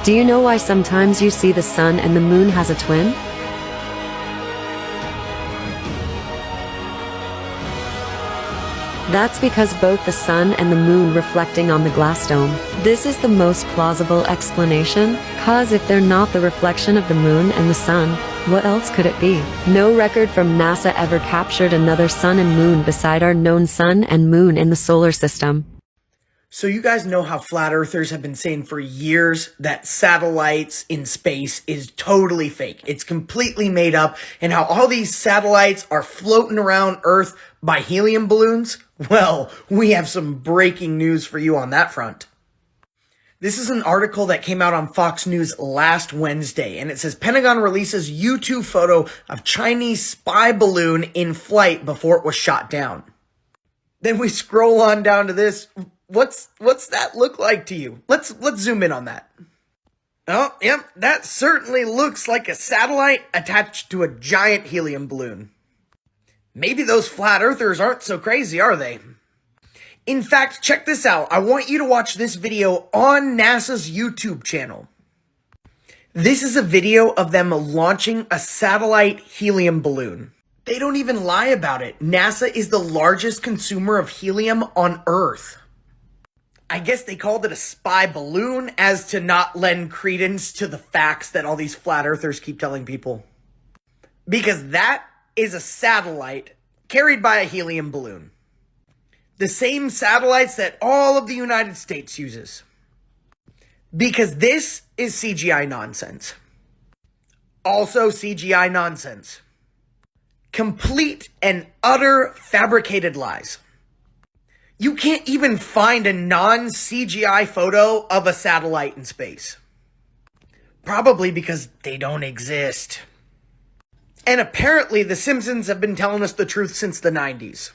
Do you know why sometimes you see the sun and the moon has a twin? That's because both the sun and the moon reflecting on the glass dome. This is the most plausible explanation, cause if they're not the reflection of the moon and the sun, what else could it be? No record from NASA ever captured another sun and moon beside our known sun and moon in the solar system. So you guys know how flat earthers have been saying for years that satellites in space is totally fake. It's completely made up, and how all these satellites are floating around Earth by helium balloons? Well, we have some breaking news for you on that front. This is an article that came out on Fox News last Wednesday, and it says Pentagon releases U-2 photo of Chinese spy balloon in flight before it was shot down. Then we scroll on down to this. What's that look like to you? Let's zoom in on that. Oh, yep, that certainly looks like a satellite attached to a giant helium balloon. Maybe those flat earthers aren't so crazy, are they? In fact, check this out. I want you to watch this video on NASA's YouTube channel. This is a video of them launching a satellite helium balloon. They don't even lie about it. NASA is the largest consumer of helium on Earth. I guess they called it a spy balloon as to not lend credence to the facts that all these flat earthers keep telling people. Because that is a satellite carried by a helium balloon. The same satellites that all of the United States uses. Because this is CGI nonsense. Also CGI nonsense. Complete and utter fabricated lies. You can't even find a non-CGI photo of a satellite in space. Probably because they don't exist. And apparently The Simpsons have been telling us the truth since the 90s.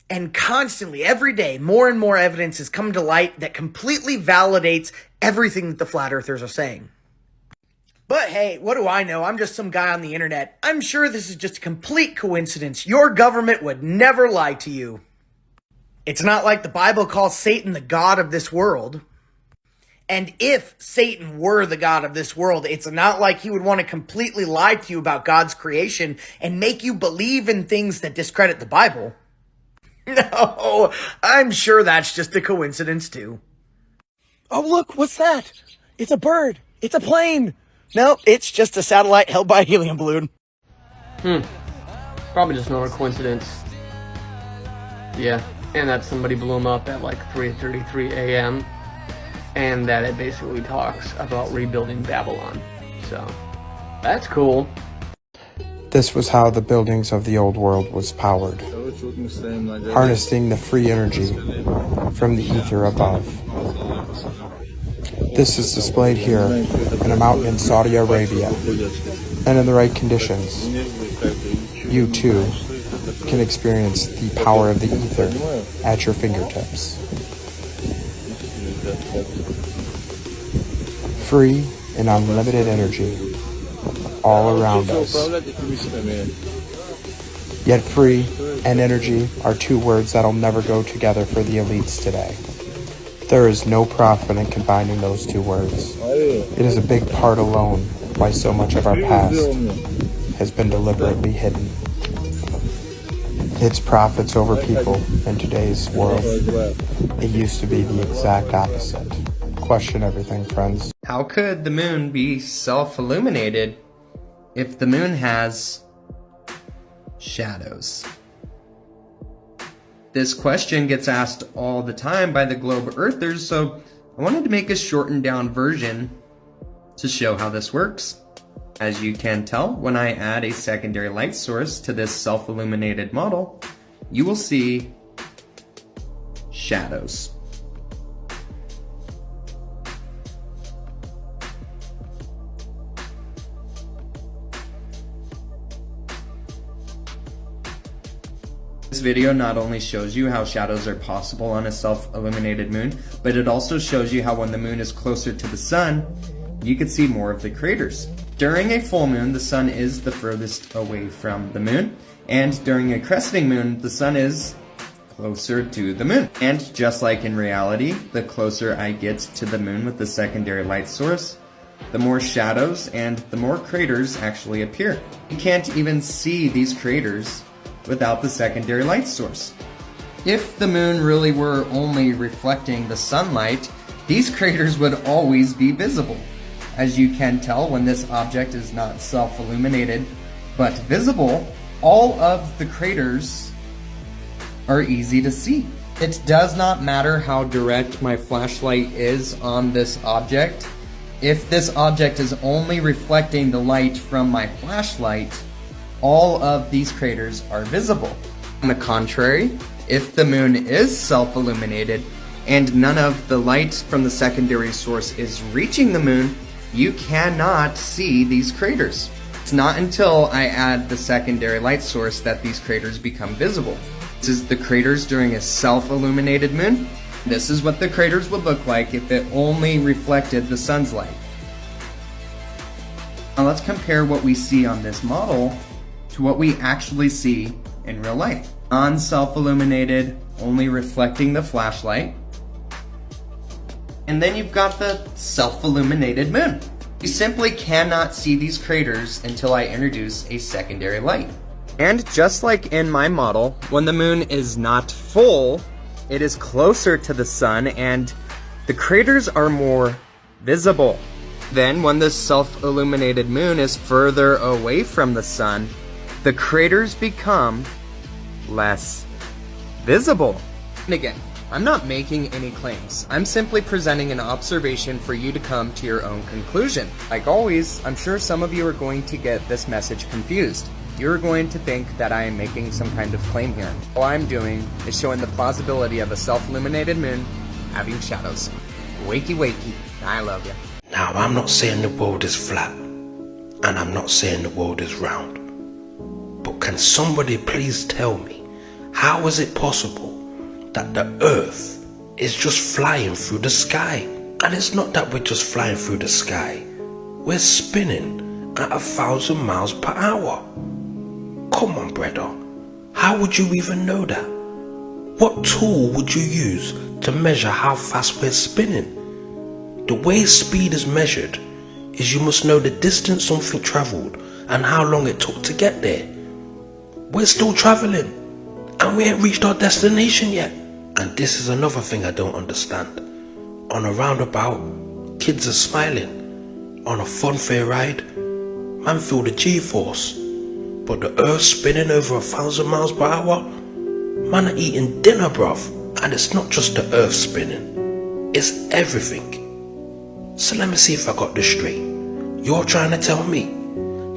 And constantly, every day, more and more evidence has come to light that completely validates everything that the flat earthers are saying. But hey, what do I know? I'm just some guy on the internet. I'm sure this is just a complete coincidence. Your government would never lie to you. It's not like the Bible calls Satan the god of this world. And if Satan were the god of this world, it's not like he would want to completely lie to you about God's creation and make you believe in things that discredit the Bible. No, I'm sure that's just a coincidence too. Oh, look, what's that? It's a bird. It's a plane. No, it's just a satellite held by a helium balloon. Probably just another coincidence. Yeah, and that somebody blew them up at like 3:33 a.m. and that it basically talks about rebuilding Babylon. So, that's cool. This was how the buildings of the old world was powered, harnessing the free energy from the ether above. This is displayed here in a mountain in Saudi Arabia, and in the right conditions, you too can experience the power of the ether at your fingertips. Free and unlimited energy all around us. Yet free and energy are two words that'll never go together for the elites today. There is no profit in combining those two words. It is a big part alone why so much of our past has been deliberately hidden. It's profits over people in today's world. It used to be the exact opposite. Question everything, friends. How could the moon be self-illuminated if the moon has shadows? This question gets asked all the time by the globe earthers, so I wanted to make a shortened down version to show how this works. As you can tell, when I add a secondary light source to this self-illuminated model, you will see shadows. This video not only shows you how shadows are possible on a self-illuminated moon, but it also shows you how when the moon is closer to the sun, you can see more of the craters. During a full moon, the sun is the furthest away from the moon, and during a cresting moon, the sun is closer to the moon. And just like in reality, the closer I get to the moon with the secondary light source, the more shadows and the more craters actually appear. You can't even see these craters without the secondary light source. If the moon really were only reflecting the sunlight, these craters would always be visible. As you can tell, when this object is not self-illuminated but visible, all of the craters are easy to see. It does not matter how direct my flashlight is on this object. If this object is only reflecting the light from my flashlight, all of these craters are visible. On the contrary, if the moon is self-illuminated and none of the light from the secondary source is reaching the moon, you cannot see these craters. It's not until I add the secondary light source that these craters become visible. This is the craters during a self-illuminated moon. This is what the craters would look like if it only reflected the sun's light. Now let's compare what we see on this model to what we actually see in real life. Non-self-illuminated, only reflecting the flashlight. And then you've got the self-illuminated moon. You simply cannot see these craters until I introduce a secondary light. And just like in my model, when the moon is not full, it is closer to the sun and the craters are more visible. Then when the self-illuminated moon is further away from the sun, the craters become less visible. And again, I'm not making any claims. I'm simply presenting an observation for you to come to your own conclusion. Like always, I'm sure some of you are going to get this message confused. You're going to think that I am making some kind of claim here. All I'm doing is showing the plausibility of a self-illuminated moon having shadows. Wakey wakey, I love you. Now, I'm not saying the world is flat, and I'm not saying the world is round. But can somebody please tell me, how is it possible that the earth is just flying through the sky? And it's not that we're just flying through the sky. We're spinning at 1,000 miles per hour. Come on, brother. How would you even know that? What tool would you use to measure how fast we're spinning? The way speed is measured is you must know the distance something travelled and how long it took to get there. We're still travelling and we ain't reached our destination yet. And this is another thing I don't understand. On a roundabout, kids are smiling. On a funfair ride, man feel the G-force. But the earth spinning over 1,000 miles per hour, man are eating dinner, bruv. And it's not just the earth spinning, it's everything. So let me see if I got this straight. You're trying to tell me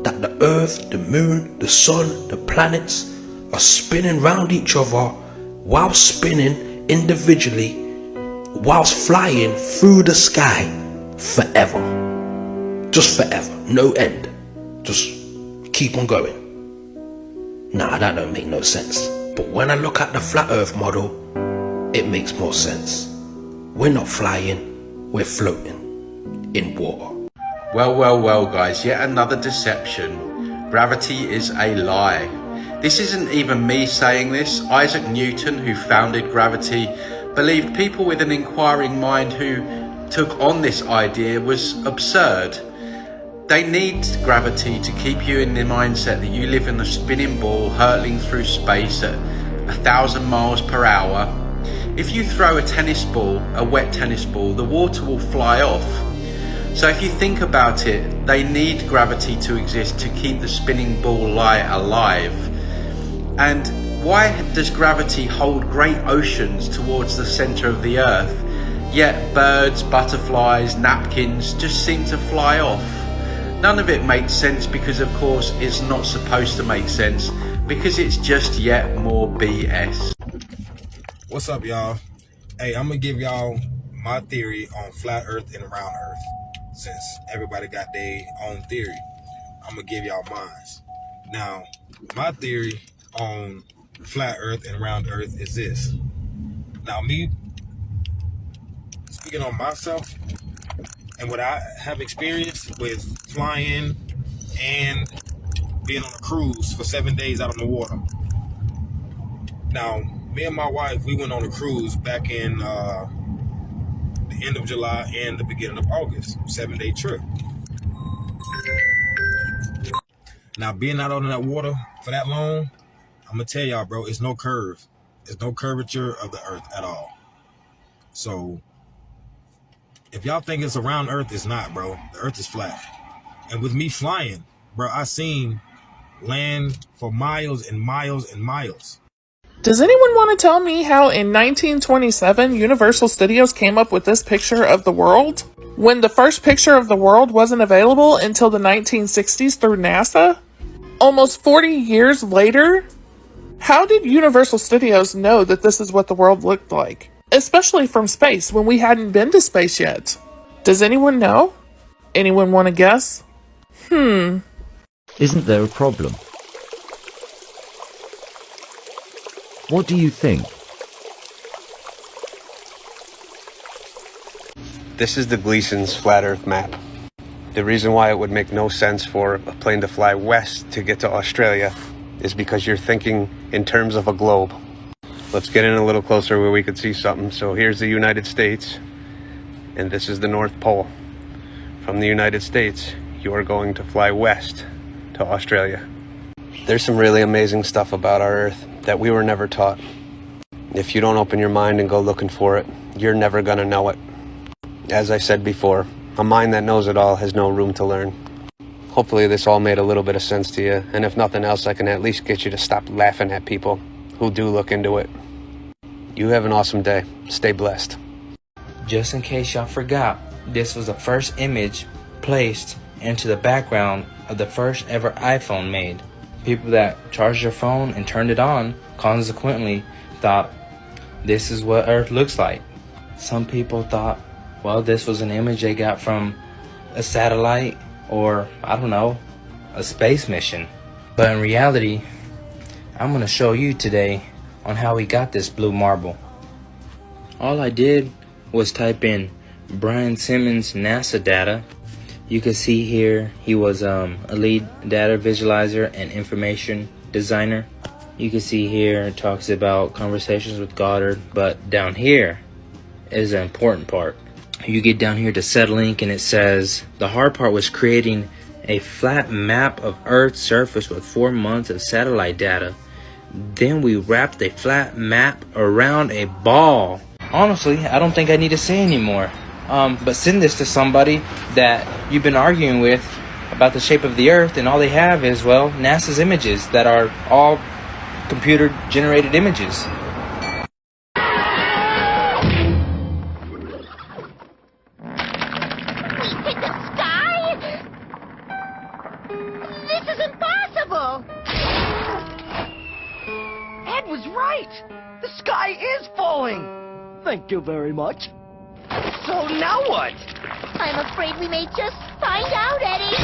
that the earth, the moon, the sun, the planets are spinning round each other while spinning individually, whilst flying through the sky forever. Just forever, no end. Just keep on going. Nah, that don't make no sense. But when I look at the flat earth model, it makes more sense. We're not flying, we're floating in water. Well, guys, yet another deception. Gravity is a lie. This isn't even me saying this. Isaac Newton, who founded gravity, believed people with an inquiring mind who took on this idea was absurd. They need gravity to keep you in the mindset that you live in a spinning ball hurtling through space at 1,000 miles per hour. If you throw a tennis ball, a wet tennis ball, the water will fly off. So if you think about it, they need gravity to exist to keep the spinning ball alive. And why does gravity hold great oceans towards the center of the earth, yet birds, butterflies, napkins just seem to fly off? None of it makes sense because, of course, it's not supposed to make sense because it's just yet more BS. What's up, y'all? Hey, I'm gonna give y'all my theory on flat earth and round earth. Since everybody got their own theory, I'm gonna give y'all mine. Now, my theory on flat earth and round earth is this. Now, me speaking on myself and what I have experienced with flying and being on a cruise for 7 days out on the water. Now, Me and my wife, we went on a cruise back in the end of July and the beginning of August. 7-day trip. Now, being out on that water for that long, I'm going to tell y'all, bro, it's no curve. There's no curvature of the earth at all. So, if y'all think it's around earth, it's not, bro. The earth is flat. And with me flying, bro, I seen land for miles and miles and miles. Does anyone want to tell me how in 1927 Universal Studios came up with this picture of the world, when the first picture of the world wasn't available until the 1960s through NASA? Almost 40 years later? How did Universal Studios know that this is what the world looked like? Especially from space, when we hadn't been to space yet. Does anyone know? Anyone want to guess? Isn't there a problem? What do you think? This is the Gleason's flat earth map. The reason why it would make no sense for a plane to fly west to get to Australia is because you're thinking in terms of a globe. Let's get in a little closer where we could see something. So here's the United States, and this is the North Pole. From the United States, you are going to fly west to Australia. There's some really amazing stuff about our Earth that we were never taught. If you don't open your mind and go looking for it, you're never gonna know it. As I said before, a mind that knows it all has no room to learn. Hopefully this all made a little bit of sense to you, and if nothing else, I can at least get you to stop laughing at people who do look into it. You have an awesome day. Stay blessed. Just in case y'all forgot, this was the first image placed into the background of the first ever iPhone made. People that charged their phone and turned it on consequently thought this is what Earth looks like. Some people thought, well, this was an image they got from a satellite or, I don't know, a space mission. But in reality, I'm going to show you today on how we got this blue marble. All I did was type in Brian Simmons NASA data. You can see here he was a lead data visualizer and information designer. You can see here it talks about conversations with Goddard, but down here is the important part. You get down here to Setlink and it says the hard part was creating a flat map of Earth's surface with 4 months of satellite data. Then we wrapped a flat map around a ball. Honestly, I don't think I need to say anymore. But send this to somebody that you've been arguing with about the shape of the Earth, and all they have is, well, NASA's images that are all computer generated images. In the sky? This is impossible! Ed was right! The sky is falling! Thank you very much. So now what? I'm afraid we may just find out, Eddie.